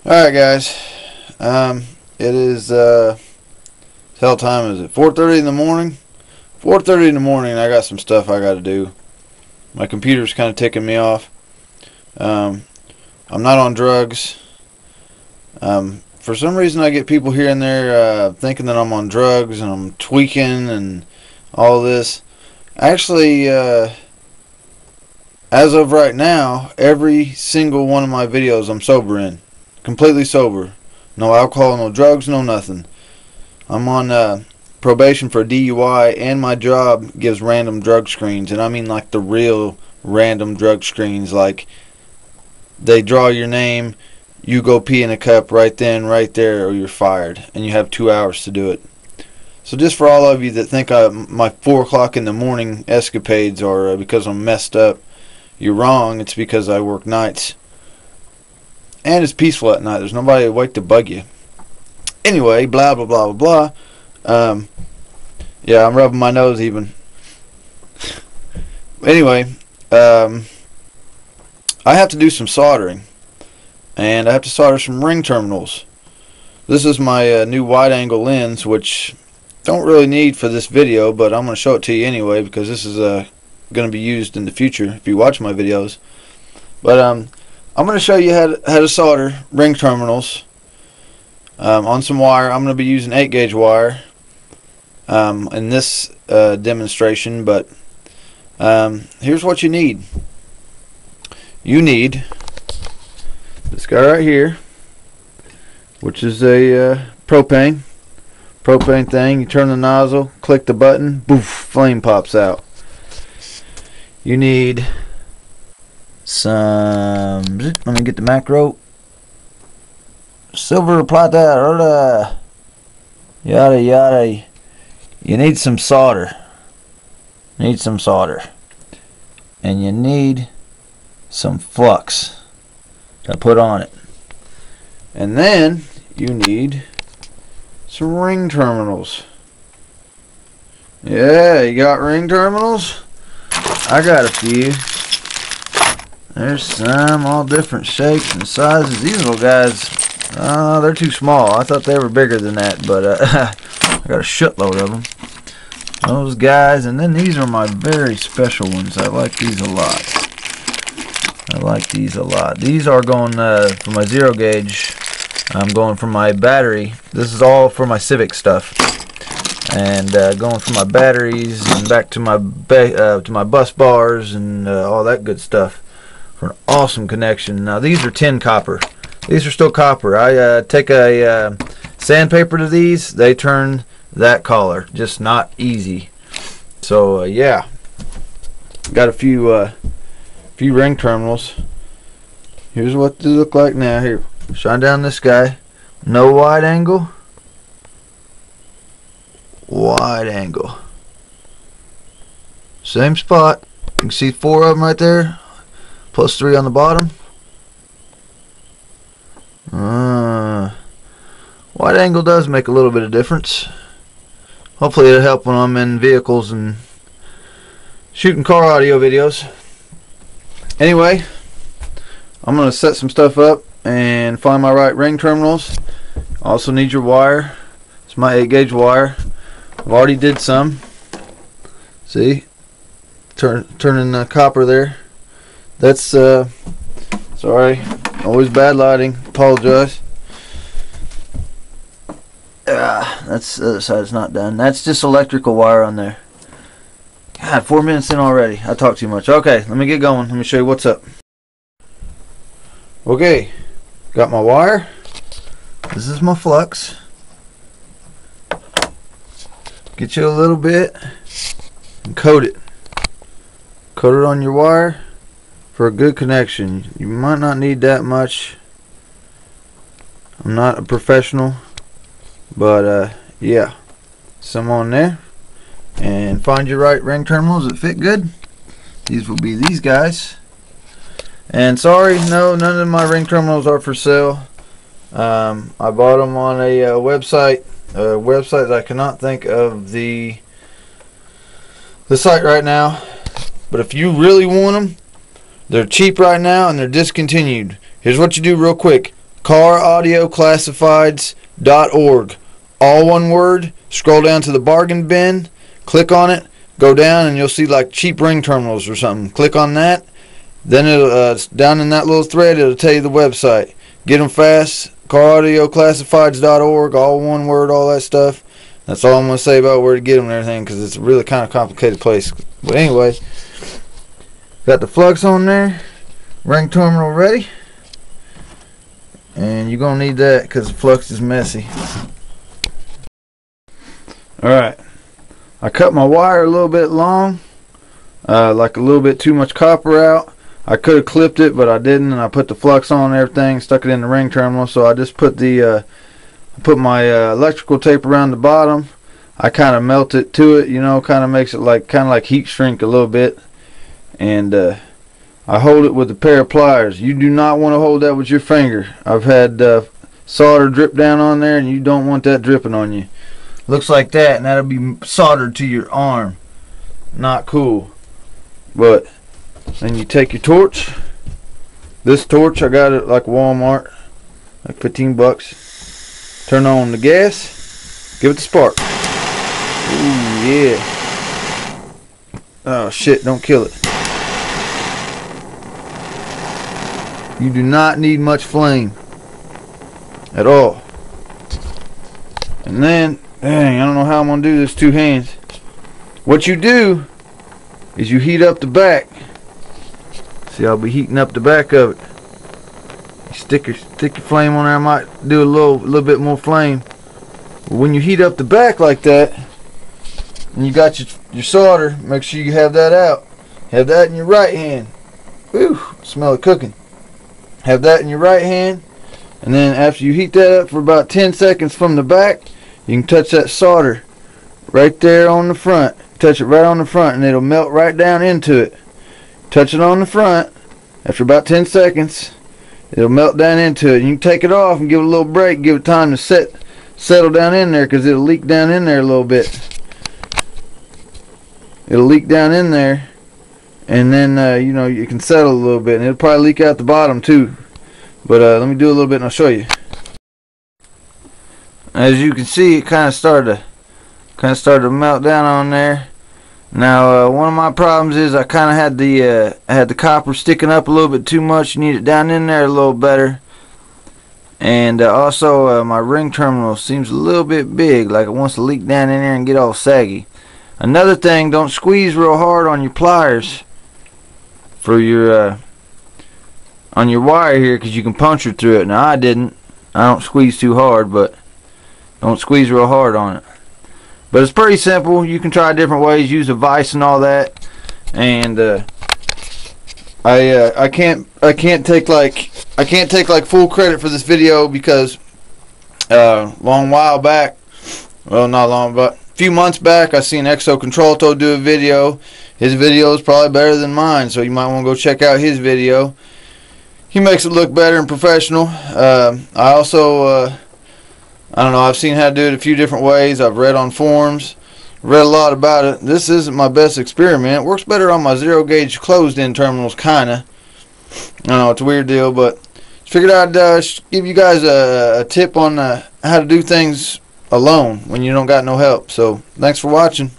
Alright guys, it is, hell time is it? 4:30 in the morning? 4:30 in the morning, I got some stuff I gotta do. My computer's kind of ticking me off. I'm not on drugs. For some reason I get people here and there thinking that I'm on drugs and I'm tweaking and all this. Actually, as of right now, every single one of my videos I'm sober in. Completely sober. No alcohol, no drugs, no nothing. I'm on probation for a DUI, and my job gives random drug screens, and I mean like the real random drug screens. Like they draw your name, you go pee in a cup right then, right there, or you're fired, and you have 2 hours to do it. So just for all of you that think my 4 o'clock in the morning escapades are because I'm messed up, you're wrong. It's because I work nights. And it's peaceful at night. There's nobody awake to bug you. Anyway, blah, blah, blah, blah, blah. Yeah, I'm rubbing my nose even. Anyway, I have to do some soldering. And I have to solder some ring terminals. This is my new wide-angle lens, which don't really need for this video, but I'm going to show it to you anyway, because this is going to be used in the future if you watch my videos. But I'm going to show you how to solder ring terminals on some wire. I'm going to be using 8-gauge wire in this demonstration, but here's what you need. You need this guy right here, which is a propane thing. You turn the nozzle, click the button, boof, flame pops out. You need some, let me get the macro, silver plata, yada yada. You need some solder. And you need some flux to put on it. And then you need some ring terminals. Yeah, you got ring terminals? I got a few. There's some all different shapes and sizes. These little guys, they're too small. I thought they were bigger than that, but I got a shitload of them. Those guys, and then these are my very special ones. I like these a lot. These are going for my 0-gauge. I'm going for my battery. This is all for my Civic stuff. And going for my batteries and back to my bus bars and all that good stuff for an awesome connection. Now these are tin copper. These are still copper. I take a sandpaper to these. They turn that color. Just not easy. So yeah, got a few ring terminals. Here's what they look like now. Here, shine down this guy. No wide angle. Wide angle. Same spot. You can see 4 of them right there, plus 3 on the bottom. Wide angle does make a little bit of difference. Hopefully it'll help when I'm in vehicles and shooting car audio videos. Anyway, I'm going to set some stuff up and find my right ring terminals. Also need your wire. It's my 8-gauge wire. I've already did some. See, turning the copper there. That's sorry, always bad lighting. Apologize. That's the other side's not done. That's just electrical wire on there. God, 4 minutes in already. I talk too much. Okay, let me get going. Let me show you what's up. Okay, got my wire. This is my flux. Get you a little bit and coat it. Coat it on your wire for a good connection. You might not need that much. I'm not a professional, but yeah, some on there. And find your right ring terminals that fit good. These will be these guys. And sorry, no, none of my ring terminals are for sale. I bought them on a website. Websites I cannot think of the site right now. But if you really want them, They're cheap right now and they're discontinued. Here's what you do real quick. caraudioclassifieds.org. All one word. Scroll down to the bargain bin. Click on it. Go down and you'll see like cheap ring terminals or something. Click on that. Then it'll down in that little thread it'll tell you the website. Get them fast. caraudioclassifieds.org. All one word. All that stuff. That's all I'm going to say about where to get them and everything, because it's a really kind of complicated place. But anyway, got the flux on there. Ring terminal ready. And you're going to need that because the flux is messy. Alright. I cut my wire a little bit long. Like a little bit too much copper out. I could have clipped it, but I didn't. And I put the flux on and everything. Stuck it in the ring terminal. So I just put the... put my electrical tape around the bottom. I kind of melt it to it, you know, kind of makes it like heat shrink a little bit. And I hold it with a pair of pliers. You do not want to hold that with your finger. I've had solder drip down on there, and you don't want that dripping on you. Looks like that, and that'll be soldered to your arm. Not cool. But then you take your torch. This torch, I got it like Walmart, like 15 bucks. Turn on the gas. Give it the spark. Ooh, yeah. Oh, shit. Don't kill it. You do not need much flame. At all. And then, dang, I don't know how I'm going to do this two hands. What you do is you heat up the back. See, I'll be heating up the back of it. Stick your flame on there. I might do a little bit more flame. But when you heat up the back like that, and you got your solder, make sure you have that out. Have that in your right hand. Whew, smell it cooking. Have that in your right hand, and then after you heat that up for about 10 seconds from the back, you can touch that solder right there on the front. Touch it right on the front, and it'll melt right down into it. Touch it on the front. After about 10 seconds, it'll melt down into it. You can take it off and give it a little break. Give it time to settle down in there, because it'll leak down in there a little bit. It'll leak down in there, and then you know, you can settle a little bit, and it'll probably leak out the bottom too. But let me do a little bit and I'll show you. As you can see, it kind of started to melt down on there. Now one of my problems is I kind of had the copper sticking up a little bit too much. You need it down in there a little better. And also my ring terminal seems a little bit big, like it wants to leak down in there and get all saggy. Another thing, don't squeeze real hard on your pliers for your on your wire here, because you can puncture through it. Now I didn't. I don't squeeze too hard, but don't squeeze real hard on it. But it's pretty simple. You can try different ways, use a vise and all that. And I can't take like full credit for this video, because long while back, well, not long, but a few months back, I seen Exo Controlto do a video. His video is probably better than mine, so you might want to go check out his video. He makes it look better and professional. I also I don't know, I've seen how to do it a few different ways. I've read on forums, read a lot about it. This isn't my best experiment. It works better on my zero gauge closed in terminals, kinda. I don't know, it's a weird deal, but figured I'd give you guys a tip on how to do things alone when you don't got no help. So thanks for watching.